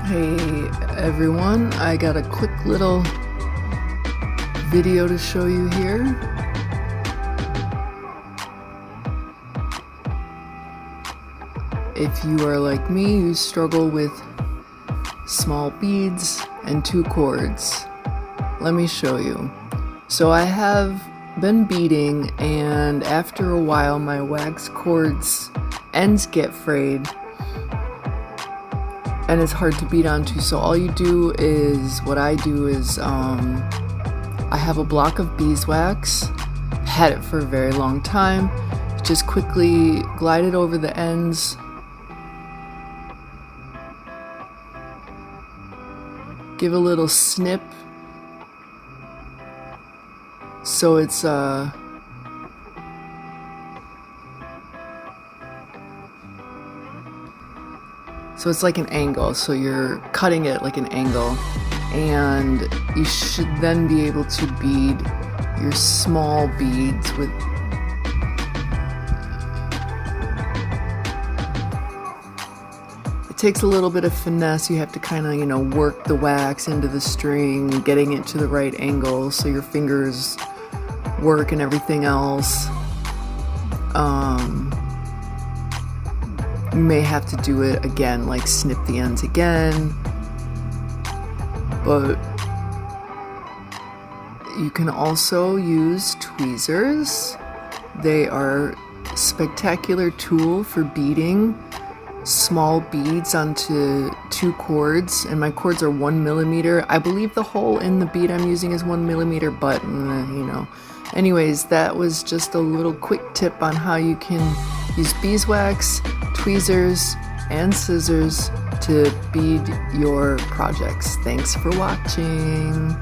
Hey everyone, I got a quick little video to show you here. If you are like me, you struggle with small beads and 2 cords. Let me show you. So I have been beading, and after a while my wax cord's ends get frayed and it's hard to bead onto. So all you do is, what I do is, I have a block of beeswax, had it for a very long time, just quickly glide it over the ends, give a little snip so it's like an angle, so you're cutting it like an angle, and you should then be able to bead your small beads with it takes a little bit of finesse. You have to kind of, work the wax into the string, getting it to the right angle so your fingers work and everything else. You may have to do it again, like snip the ends again, but you can also use tweezers. They are a spectacular tool for beading small beads onto 2 cords, and my cords are 1 millimeter. I believe the hole in the bead I'm using is 1 millimeter, but anyways, that was just a little quick tip on how you can use beeswax, tweezers, and scissors to bead your projects. Thanks for watching.